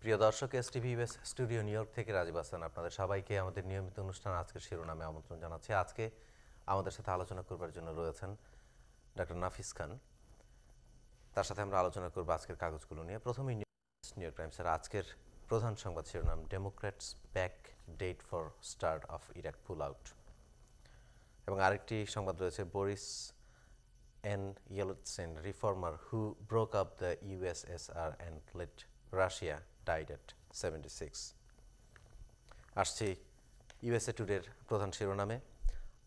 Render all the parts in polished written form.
প্রিয় দর্শক, STV US studio new York থেকে রাজীব হাসান আপনাদের সবাইকে আমাদের নিয়মিত অনুষ্ঠান আজকের শিরোনামে আমন্ত্রণ জানাচ্ছি। আজকে আমাদের সাথে আলোচনা করবার জন্য রয়েছেন ডক্টর নাফিস খান। তার সাথে আমরা আলোচনা করব আজকের কাগজগুলো নিয়ে। প্রথমেই নিউ ইয়র্ক টাইমসের আজকের প্রধান সংবাদ শিরোনাম, Democrats back date for start of Iraq pull out. এবং আরেকটি সংবাদ রয়েছে, Boris N Yeltsin, reformer who broke up the USSR and led Russia died at 76। আসছি ইউএসএ টুডের প্রধান শিরোনামে,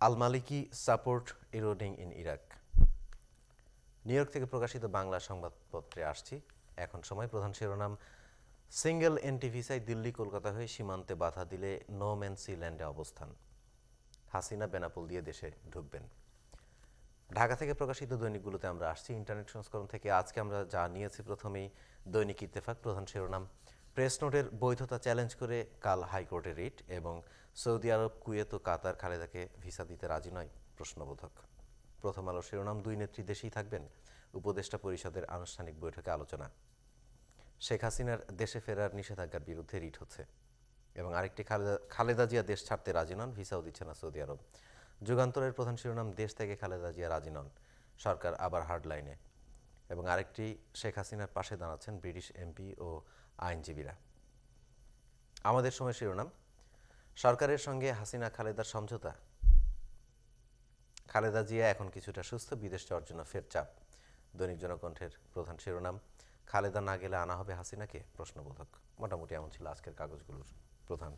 Al Maliki support eroding in Iraq. New York থেকে প্রকাশিত বাংলা সংবাদপত্রে আসছি। এখন সময় প্রধান শিরোনাম, সিঙ্গেল এন্ট্রি ভিসায় দিল্লি কলকাতা হয়ে সীমান্তে বাধা দিলে নো ম্যান সি ল্যান্ডে অবস্থান, হাসিনা বেনাপোল দিয়ে দেশে ঢুকবেন। ঢাকা থেকে প্রকাশিত দৈনিকগুলোতে আমরা আসছি। ইন্টারনেট সংস্করণ থেকে আজকে আমরা যা নিয়েছি, প্রথমেই দৈনিক ইত্তেফাক প্রধান শিরোনাম, প্রেস নোটের বৈধতা চ্যালেঞ্জ করে কাল হাইকোর্টে রিট, এবং সৌদি আরব, কুয়েত ও কাতার খালেদাকে ভিসা দিতে রাজি নয়, প্রশ্নবোধক। প্রথম আলো শিরোনাম, দুই নেত্রী দেশেই থাকবেন, উপদেষ্টা পরিষদের আনুষ্ঠানিক বৈঠকে আলোচনা। শেখ হাসিনার দেশে ফেরার নিষেধাজ্ঞার বিরুদ্ধে রিট হচ্ছে। এবং আরেকটি, খালেদা জিয়া দেশ ছাড়তে রাজি নন, ভিসাও দিচ্ছে না সৌদি আরব। যুগান্তরের প্রধান শিরোনাম, দেশ থেকে খালেদা জিয়া রাজি নন, সরকার আবার হার্ড লাইনে। এবং আরেকটি, শেখ হাসিনার পাশে দাঁড়াচ্ছেন ব্রিটিশ এমপি ও আইনজীবীরা। আমাদের সময় শিরোনাম, সরকারের সঙ্গে হাসিনা খালেদার সমঝোতা, খালেদা জিয়া এখন কিছুটা সুস্থ, বিদেশ যাওয়ার জন্য ফের চাপ। দৈনিক জনকণ্ঠের প্রধান শিরোনাম, খালেদা না গেলে আনা হবে হাসিনাকে, প্রশ্নবোধক। মোটামুটি এমন ছিল আজকের কাগজগুলোর প্রধান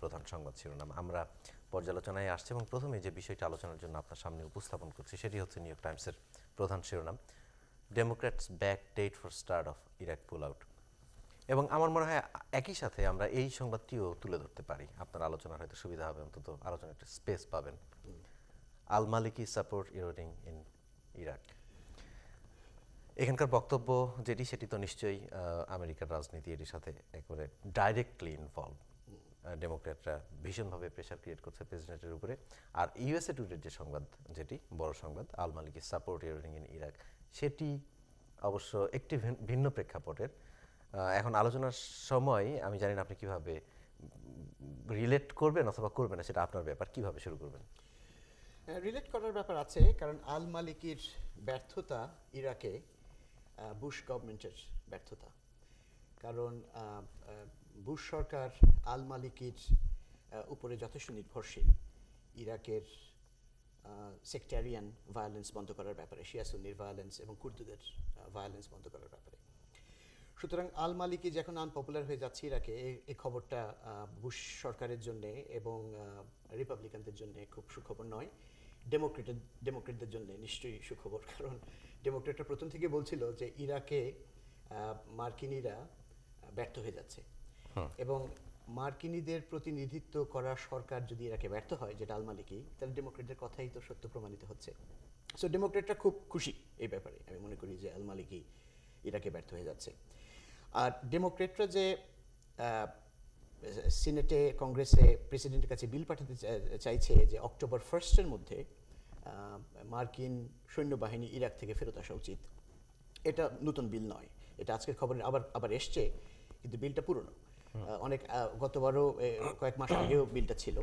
প্রধান সংবাদ শিরোনাম। আমরা পর্যালোচনায় আসছি এবং প্রথমে যে বিষয়টা আলোচনার জন্য আপনার সামনে উপস্থাপন করছি সেটি হচ্ছে নিউ ইয়র্ক টাইমসের প্রধান শিরোনাম, Democrats back date for start of Iraq pull out. এবং আমার মনে হয় একই সাথে আমরা এই সংবাদটিও তুলে ধরতে পারি, আপনার আলোচনার হয়তো সুবিধা হবে, অন্তত আলোচনার একটা স্পেস পাবেন। আল Maliki support eroding in Iraq. এখানকার বক্তব্য যেটি, সেটি তো নিশ্চয়ই আমেরিকার রাজনীতি এটির সাথে একেবারে ডাইরেক্টলি ইনভলভ। ডেমোক্র্যাটরা ভীষণভাবে প্রেশার ক্রিয়েট করছে প্রেসিডেন্টের উপরে। আর ইউএসএ টুডের যে সংবাদ, যেটি বড় সংবাদ, আল Maliki support eroding in Iraq, সেটি অবশ্য একটি ভিন্ন প্রেক্ষাপটের। এখন আলোচনার সময় আমি জানি না আপনি কীভাবে রিলেট করবেন অথবা করবেন না, সেটা আপনার ব্যাপার। কীভাবে শুরু করবেন? রিলেট করার ব্যাপার আছে, কারণ আল মালিকির ব্যর্থতা ইরাকে বুশ গভর্নমেন্টের ব্যর্থতা। কারণ বুশ সরকার আল মালিকির উপরে যথেষ্ট নির্ভরশীল ইরাকের সেক্টারিয়ান ভায়োলেন্স বন্ধ করার ব্যাপারে, শিয়া সুন্নির ভায়োলেন্স এবং কুর্দদের ভায়োলেন্স বন্ধ করার ব্যাপারে। সুতরাং আল মালিকি যখন আনপপুলার হয়ে যাচ্ছে ইরাকে, এই খবরটা বুশ সরকারের জন্যে এবং রিপাবলিকানদের জন্য খুব সুখবর নয়। ডেমোক্রেটদের জন্য নিশ্চয়ই সুখবর, কারণ ডেমোক্রেটরা প্রথম থেকে বলছিল যে ইরাকে মার্কিনীরা ব্যর্থ হয়ে যাচ্ছে, এবং মার্কিনীদের প্রতিনিধিত্ব করা সরকার যদি ইরাকে ব্যর্থ হয়, যেটা আল মালিকি, তাহলে ডেমোক্রেটদের কথাই তো সত্য প্রমাণিত হচ্ছে। সো ডেমোক্রেটরা খুব খুশি এই ব্যাপারে। আমি মনে করি যে আল মালিকি ইরাকে ব্যর্থ হয়ে যাচ্ছে। আর ডেমোক্রেটরা যে সিনেটে, কংগ্রেসে প্রেসিডেন্টের কাছে বিল পাঠাতে চাইছে যে অক্টোবর 1 মধ্যে মার্কিন সৈন্যবাহিনী ইরাক থেকে ফেরত আসা উচিত, এটা নতুন বিল নয়। এটা আজকের খবরে আবার এসছে, কিন্তু বিলটা পুরনো। অনেক গতবারও কয়েক মাস আগেও বিলটা ছিল।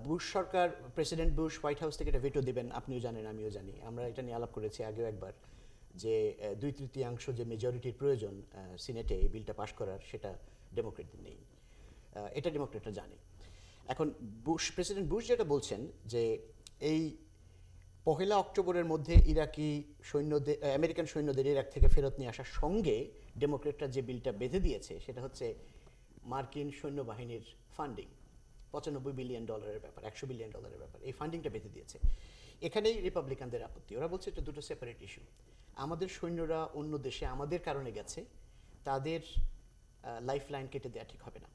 বুশ সরকার, প্রেসিডেন্ট বুশ হোয়াইট হাউস থেকে এটা ভেটো দেবেন, আপনিও জানেন, আমিও জানি। আমরা এটা নিয়ে আলাপ করেছি আগেও একবার, যে 2/3 যে মেজরিটির প্রয়োজন সিনেটে এই বিলটা পাশ করার, সেটা ডেমোক্রেটদের নেই। এটা ডেমোক্রেটরা জানে। এখন প্রেসিডেন্ট বুশ যেটা বলছেন, যে এই 1 অক্টোবরের মধ্যে আমেরিকান সৈন্যদের ইরাক থেকে ফেরত নিয়ে আসার সঙ্গে ডেমোক্রেটরা যে বিলটা বেঁধে দিয়েছে, সেটা হচ্ছে মার্কিন সৈন্যবাহিনীর ফান্ডিং, $95 বিলিয়ন ব্যাপার, $100 বিলিয়ন ব্যাপার। এই ফান্ডিংটা বেঁধে দিয়েছে। এখানেই রিপাবলিকানদের আপত্তি। ওরা বলছে এটা দুটো সেপারেট ইস্যু। আমাদের সৈন্যরা অন্য দেশে আমাদের কারণে গেছে, তাদের লাইফ লাইন কেটে দেওয়া ঠিক হবে না।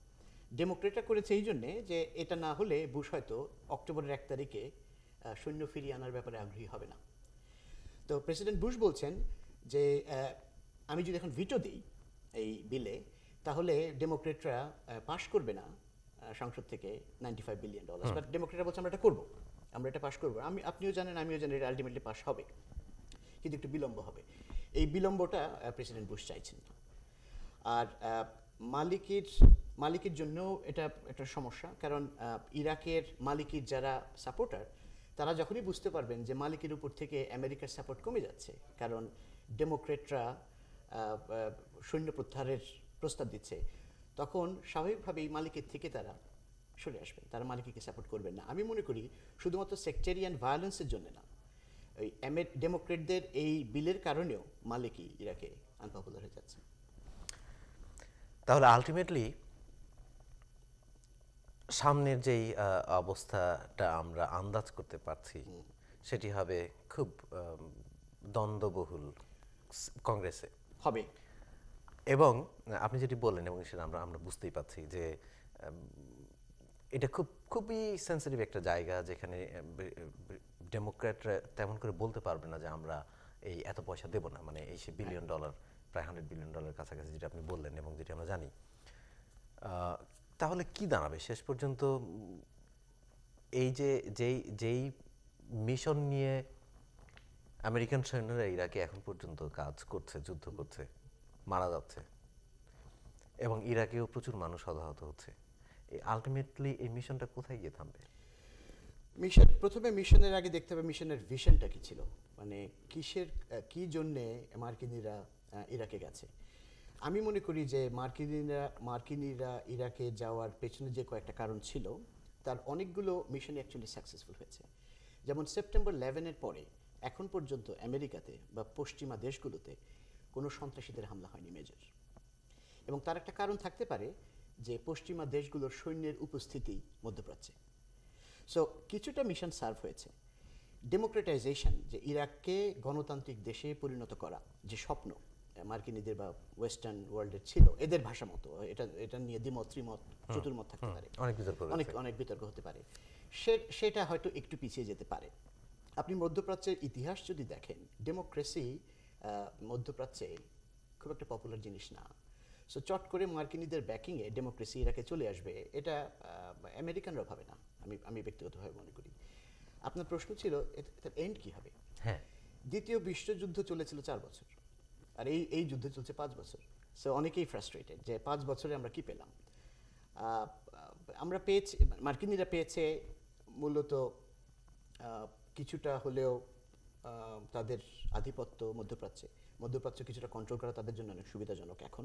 ডেমোক্রেটরা করেছে এই জন্যে যে এটা না হলে বুশ হয়তো অক্টোবরের 1 তারিখে সৈন্য ফিরিয়ে আনার ব্যাপারে আগ্রহী হবে না। তো প্রেসিডেন্ট বুশ বলছেন যে আমি যদি এখন ভিটো দিই এই বিলে, তাহলে ডেমোক্রেটরা পাশ করবে না সংসদ থেকে $95 বিলিয়ন। বাট ডেমোক্রেটরা বলছে আমরা এটা করবো, আমরা এটা পাশ করবো। আপনিও জানেন, আমিও জানি, এটা আলটিমেটলি পাশ হবে, কিন্তু একটু বিলম্ব হবে। এই বিলম্বটা প্রেসিডেন্ট বুশ চাইছেন না। আর মালিকির মালিকের জন্য এটা একটা সমস্যা, কারণ ইরাকের মালিকির যারা সাপোর্টার তারা যখনই বুঝতে পারবেন যে মালিকের উপর থেকে আমেরিকার সাপোর্ট কমে যাচ্ছে, কারণ ডেমোক্রেটরা সৈন্য প্রত্যাহারের প্রস্তাব দিচ্ছে, তখন স্বাভাবিকভাবেই মালিকের থেকে তারা সরে আসবেন, তারা মালিককে সাপোর্ট করবেন না। আমি মনে করি শুধুমাত্র সেক্টেরিয়ান ভায়োলেন্সের জন্য না, ওই ডেমোক্রেটদের এই বিলের কারণেও মালিকই ইরাকে আনপপুলার হয়ে যাচ্ছে। তাহলে আলটিমেটলি সামনের যেই অবস্থাটা আমরা আন্দাজ করতে পারছি সেটি হবে খুব দ্বন্দ্ববহুল কংগ্রেসে হবে। এবং আপনি যেটি বললেন এবং সেটা আমরা আমরা বুঝতেই পাচ্ছি যে এটা খুবই সেন্সিটিভ একটা জায়গা, যেখানে ডেমোক্র্যাটরা তেমন করে বলতে পারবে না যে আমরা এই এত পয়সা দেব না, মানে এই $1 বিলিয়ন, প্রায় $100 বিলিয়ন কাছাকাছি যেটা আপনি বললেন এবং যেটা আমরা জানি। তাহলে কি দাঁড়াবে শেষ পর্যন্ত? এই যে যেই মিশন নিয়ে আমেরিকান সৈন্যরা ইরাকে এখন পর্যন্ত কাজ করছে, যুদ্ধ করছে, মারা যাচ্ছে এবং ইরাকেও প্রচুর মানুষ হতাহত হচ্ছে, আলটিমেটলি এই মিশনটা কোথায় গিয়ে থামবে? প্রথমে মিশনের আগে দেখতে হবে মিশনের ভিশনটা কি ছিল, মানে কি জন্যে মার্কিনিরা ইরাকে গেছে। আমি মনে করি যে মার্কিনিরা ইরাকে যাওয়ার পেছনে যে কয়েকটা কারণ ছিল, তার অনেকগুলো মিশন অ্যাকচুয়ালি সাকসেসফুল হয়েছে। যেমন সেপ্টেম্বর 11-এর পরে এখন পর্যন্ত আমেরিকাতে বা পশ্চিমা দেশগুলোতে কোনো সন্ত্রাসীদের হামলা হয়নি মেজর, এবং তার একটা কারণ থাকতে পারে যে পশ্চিমা দেশগুলোর সৈন্যের উপস্থিতি মধ্যপ্রাচ্যে। সো কিছুটা মিশন সার্ভ হয়েছে। ডেমোক্রেটাইজেশন, যে ইরাককে গণতান্ত্রিক দেশে পরিণত করা, যে স্বপ্ন মার্কিনীদের বা ওয়েস্টার্ন ওয়ার্ল্ডের ছিল, এদের ভাষা মতো, এটা নিয়ে দ্বিমত ত্রিমত চতুর্মত থাকতে পারে, অনেক বিতর্ক হতে পারে, সেটা হয়তো একটু পিছিয়ে যেতে পারে। আপনি মধ্যপ্রাচ্যের ইতিহাস যদি দেখেন, ডেমোক্রেসি মধ্যপ্রাচ্যে খুব একটা পপুলার জিনিস না। সো চট করে মার্কিনীদের ব্যাকিংয়ে ডেমোক্রেসি ইরাকে চলে আসবে, এটা আমেরিকানরা ভাবে না, আমি ব্যক্তিগতভাবে মনে করি। আপনার প্রশ্ন ছিল এটার এন্ড কি হবে। হ্যাঁ, দ্বিতীয় বিশ্বযুদ্ধ চলেছিল 4 বছর, আর এই যুদ্ধ চলছে 5 বছর। সো অনেকেই ফ্রাস্ট্রেটেড যে 5 বছরে আমরা কি পেলাম। আমরা পেয়েছি, মার্কিনীরা পেয়েছে মূলত কিছুটা হলেও তাদের আধিপত্য মধ্যপ্রাচ্য কিছুটা কন্ট্রোল করা তাদের জন্য অনেক সুবিধাজনক এখন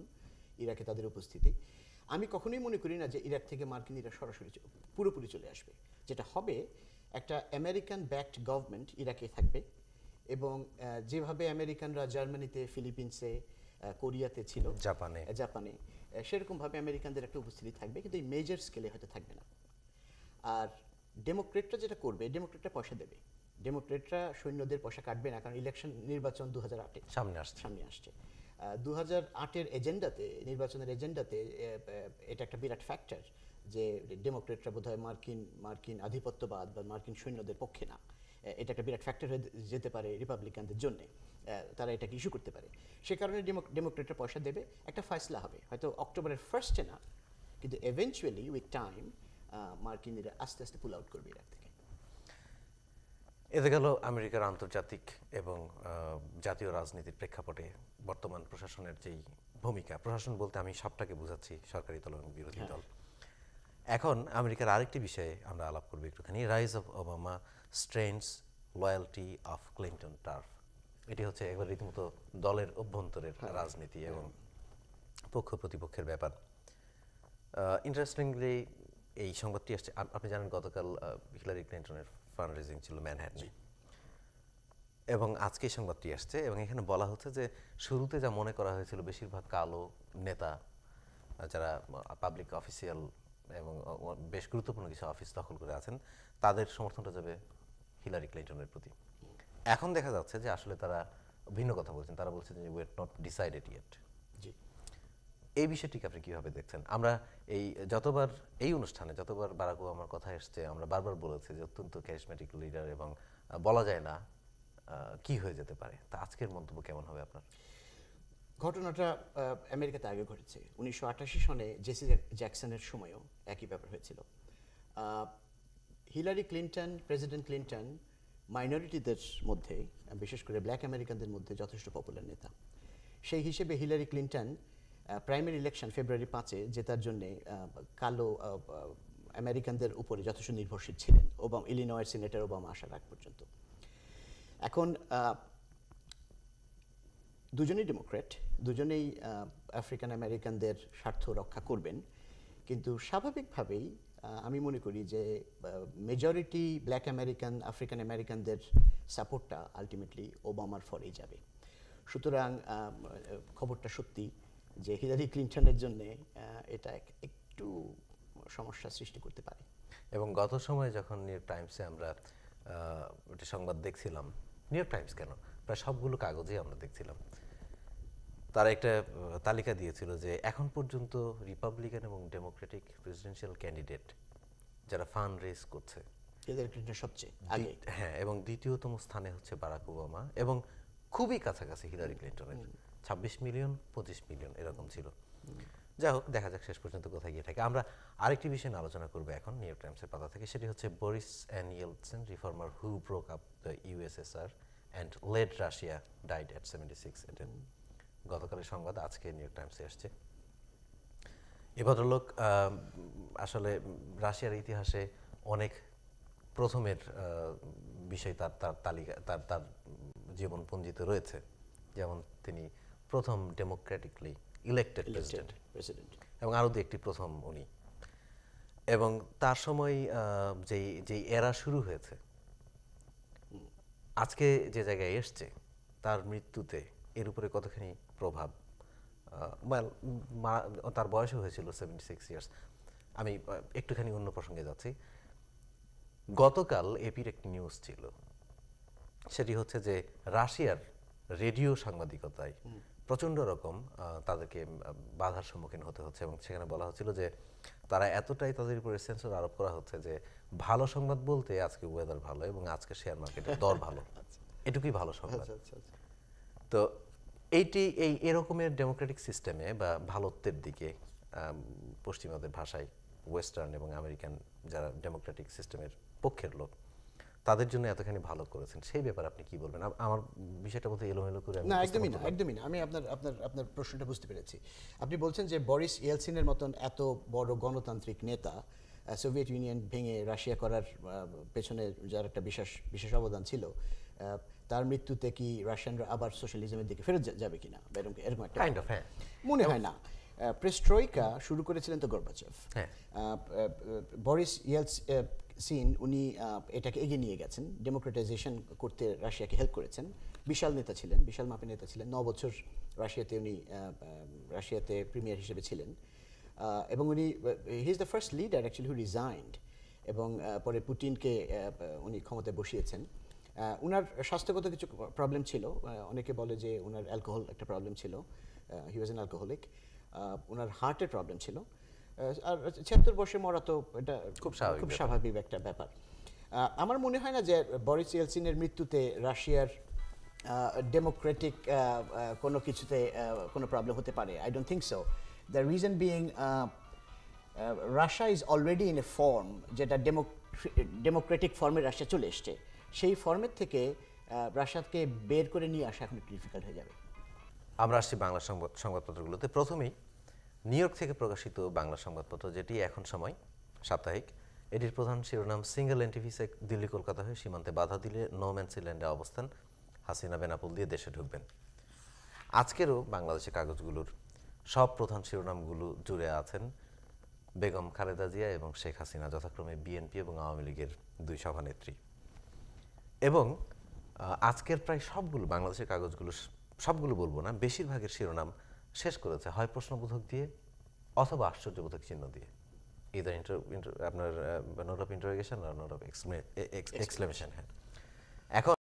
ইরাকে তাদের উপস্থিতি। আমি কখনোই মনে করি না যে ইরাক থেকে মার্কিনীরা সরাসরি পুরোপুরি চলে আসবে। যেটা হবে, একটা আমেরিকান ব্যাকড গভর্নমেন্ট ইরাকে থাকবে, এবং যেভাবে আমেরিকানরা জার্মানিতে, ফিলিপিন্সে, কোরিয়াতে ছিল, জাপানে সেরকমভাবে আমেরিকানদের একটা উপস্থিতি থাকবে, কিন্তু এই মেজর স্কেলে হয়তো থাকবে না। আর ডেমোক্রেটরা যেটা করবে, ডেমোক্রেটরা পয়সা দেবে, ডেমোক্রেটরা সৈন্যদের পয়সা কাটবে না, কারণ নির্বাচন 2008-এ সামনে আসছে। 2008-এর নির্বাচনের এজেন্ডাতে এটা একটা বিরাট ফ্যাক্টর যে ডেমোক্রেটরা বোধহয় মার্কিন আধিপত্যবাদ বা মার্কিন সৈন্যদের পক্ষে না। এটা একটা বিরাট ফ্যাক্টর হয়ে যেতে পারে রিপাবলিকানদের জন্য, তারা এটাকে ইস্যু করতে পারে। সে কারণে ডেমোক্রেটরা পয়সা দেবে, একটা ফয়সলা হবে, হয়তো অক্টোবরের 1 না, কিন্তু এভেনচুয়ালি উইথ টাইম মার্কিনিরা আস্তে আস্তে পুল আউট করবে ইরাক থেকে। এতে গেল আমেরিকার আন্তর্জাতিক এবং জাতীয় রাজনীতির প্রেক্ষাপটে বর্তমান প্রশাসনের যেই ভূমিকা, প্রশাসন বলতে আমি সবটাকে বোঝাচ্ছি, সরকারি দল এবং বিরোধী দল। এখন আমেরিকার আরেকটি বিষয়ে আমরা আলাপ করবো একটুখানি, rise of Obama strains loyalty of Clinton turf. এটি হচ্ছে একবার রীতিমতো দলের অভ্যন্তরের রাজনীতি এবং পক্ষ প্রতিপক্ষের ব্যাপার। ইন্টারেস্টিংলি এই সংবাদটি আসছে, আপনি জানেন গতকাল হিলারি ক্লিন্টনের ফান্ড রেজিং ছিল ম্যানহাটনে, এবং আজকে সংবাদটি আসছে এবং এখানে বলা হচ্ছে যে শুরুতে যা মনে করা হয়েছিল বেশিরভাগ কালো নেতা যারা পাবলিক অফিসিয়াল এবং বেশ গুরুত্বপূর্ণ কিছু অফিস দখল করে আছেন, তাদের সমর্থনটা যাবে হিলারি ক্লিন্টনের প্রতি। এখন দেখা যাচ্ছে যে আসলে তারা ভিন্ন কথা বলছেন, তারা বলছেন যে we are not decided yet. এই বিষয়টিকে আপনি কীভাবে দেখছেন? আমরা যতবার এই অনুষ্ঠানে যতবার বারাক ওবামার কথা এসছে, আমরা বারবার বলেছি যে অত্যন্ত ক্যারিসম্যাটিক লিডার এবং বলা যায় না কি হয়ে যেতে পারে। তা আজকের মন্তব্য কেমন হবে আপনার? ঘটনাটা আমেরিকাতে আগে ঘটেছে, 1988 সনে জেসি জ্যাকসনের সময়ও একই ব্যাপার হয়েছিল। হিলারি ক্লিন্টন, প্রেসিডেন্ট ক্লিন্টন মাইনরিটিদের মধ্যে, বিশেষ করে ব্ল্যাক আমেরিকানদের মধ্যে যথেষ্ট পপুলার নেতা। সেই হিসেবে হিলারি ক্লিন্টন প্রাইমারি ইলেকশন ফেব্রুয়ারি 5-এ জেতার জন্যে কালো আমেরিকানদের উপরে যথেষ্ট নির্ভরশীল ছিলেন ইলিনয়ের সিনেটর ওবামা আসার আগ পর্যন্ত। এখন দুজনেই ডেমোক্র্যাট, দুজনেই আফ্রিকান আমেরিকানদের স্বার্থ রক্ষা করবেন, কিন্তু স্বাভাবিকভাবেই আমি মনে করি যে মেজরিটি ব্ল্যাক আমেরিকান আফ্রিকান আমেরিকানদের সাপোর্টটা আলটিমেটলি ওবামার ফরেই যাবে। সুতরাং খবরটা সত্যি যে হিলারি ক্লিন্টনের জন্যে এটা একটু সমস্যা সৃষ্টি করতে পারে। এবং গত সময়ে যখন নিউ ইয়র্ক টাইমসে আমরা একটি সংবাদ দেখছিলাম, নিউ ইয়র্ক টাইমস কেন, প্রায় সবগুলো কাগজেই আমরা দেখছিলাম, তারা একটা তালিকা দিয়েছিল যে এখন পর্যন্ত রিপাবলিকান এবং ডেমোক্রেটিক প্রেসিডেন্সিয়াল ক্যান্ডিডেট যারা ফান্ড রেজ করছে, হিলারি ক্লিন্টন সবচেয়ে আগে, হ্যাঁ, এবং দ্বিতীয়তম স্থানে হচ্ছে বারাক ওবামা, এবং খুবই কাছাকাছি হিলারি ক্লিন্টনের 26 মিলিয়ন 25 মিলিয়ন এরকম ছিল। যাই হোক, দেখা যাক শেষ পর্যন্ত কোথায় গিয়ে থাকে। আমরা আরেকটি বিষয় নিয়ে আলোচনা করবো এখন নিউ ইয়র্ক টাইমসের পাতা থেকে, সেটি হচ্ছে Boris and Yeltsin, reformer who broke up the USSR and led Russia died at 76। এটা গতকালের সংবাদ, আজকে নিউ ইয়র্ক টাইমসে আসছে। এ ভদ্রলোক আসলে রাশিয়ার ইতিহাসে অনেক প্রথমের বিষয় তার তার তালিকা তার জীবনপঞ্জিতে রয়েছে। যেমন তিনি প্রথম ডেমোক্রেটিকলি ইলেক্টেড প্রেসিডেন্ট, এবং আরও একটি প্রথম উনি। এবং তার সময় যেই এরা শুরু হয়েছে, আজকে যে জায়গায় এসছে, তার মৃত্যুতে এর উপরে কতখানি প্রভাব, তার বয়সও হয়েছিল 76 ইয়ার্স। আমি একটুখানি অন্য প্রসঙ্গে যাচ্ছি। গতকাল এপির একটি নিউজ ছিল, সেটি হচ্ছে যে রাশিয়ার রেডিও সাংবাদিকতায় প্রচণ্ড রকম তাদেরকে বাধার সম্মুখীন হতে হচ্ছে, এবং সেখানে বলা হচ্ছিল যে তারা এতটাই তাদের উপরে সেন্সর আরোপ করা হচ্ছে যে ভালো সংবাদ বলতে আজকে ওয়েদার ভালো এবং আজকে শেয়ার মার্কেটের দর ভালো, এটুকুই ভালো সংবাদ। তো এই এরকমের ডেমোক্রেটিক সিস্টেমে বা ভালোত্বের দিকে, পশ্চিমাদের ভাষায় ওয়েস্টার্ন এবং আমেরিকান যারা ডেমোক্রেটিক সিস্টেমের পক্ষের লোক, তাদের জন্য এতখানি ভালো করেছেন, সেই ব্যাপারে আপনি কি বলবেন? আমার বিষয়টা বলতে এলোমেলো করে না, একদমই না। আমি আপনার প্রশ্নটা বুঝতে পেরেছি। আপনি বলছেন যে বরিস ইয়েলসিনের মতন এত বড় গণতান্ত্রিক নেতা, সোভিয়েত ইউনিয়ন ভেঙে রাশিয়া করার পেছনে যার একটা বিশেষ অবদান ছিল, তার মৃত্যুতে কি রাশিয়ানরা আবার সোশ্যালিজমের দিকে ফেরত যাবে কিনা, এরকম একটা মনে হয় না। পেরেস্ট্রয়কা শুরু করেছিলেন তো গর্বাচেভ। বরিস ইয়েলসিন উনি এটাকে এগিয়ে নিয়ে গেছেন, ডেমোক্রেটাইজেশন করতে রাশিয়াকে হেল্প করেছেন। বিশাল নেতা ছিলেন, বিশাল মাপের নেতা ছিলেন। 9 বছর রাশিয়াতে প্রিমিয়ার হিসেবে ছিলেন, এবং উনি he is the first leader actually who resigned, এবং পরে পুতিনকে উনি ক্ষমতায় বসিয়েছেন। উনার স্বাস্থ্যগত কিছু প্রবলেম ছিল, অনেকে বলে যে উনার অ্যালকোহল একটা প্রবলেম ছিল, হি ওয়াজ অ্যান অ্যালকোহলিক। ওনার হার্টের প্রবলেম ছিল, আর 76 বর্ষে মরা তো এটা খুব স্বাভাবিক একটা ব্যাপার। আমার মনে হয় না যে বরিস ইয়েলসিনের মৃত্যুতে রাশিয়ার ডেমোক্রেটিক কোনো কিছুতে কোনো প্রবলেম হতে পারে। I don't think so. The reason being Russia is already in a form, যেটা ডেমোক্রেটিক ফর্মে রাশিয়া চলে এসছে। সেই ফর্মের থেকে রাশিয়াকে বের করে নিয়ে আসা এখন একটু ডিফিকাল্ট হয়ে যাবে। আমরা আসছি বাংলা সংবাদপত্রগুলোতে। প্রথমেই নিউ ইয়র্ক থেকে প্রকাশিত বাংলা সংবাদপত্র, যেটি এখন সময় সাপ্তাহিক। এটির প্রধান শিরোনাম, সিঙ্গেল এন্ট্রি ভিসায় দিল্লি কলকাতা হয়ে সীমান্তে বাধা দিলে নো ম্যানস ল্যান্ডে অবস্থান, হাসিনা বেনাপোল দিয়ে দেশে ঢুকবেন। আজকেরও বাংলাদেশের কাগজগুলোর সব প্রধান শিরোনামগুলো জুড়ে আছেন বেগম খালেদা জিয়া এবং শেখ হাসিনা, যথাক্রমে বিএনপি এবং আওয়ামী লীগের দুই সভানেত্রী। এবং আজকের প্রায় সবগুলো বাংলাদেশের কাগজগুলো, সবগুলো বলবো না, বেশিরভাগের শিরোনাম শেষ করেছে হয় প্রশ্নবোধক দিয়ে অথবা আশ্চর্যবোধক চিহ্ন দিয়ে, ইদার আপনার নোট অফ ইন্টারোগেশন আর নোট অফ এক্সক্লেমেশন। হ্যাঁ, এখন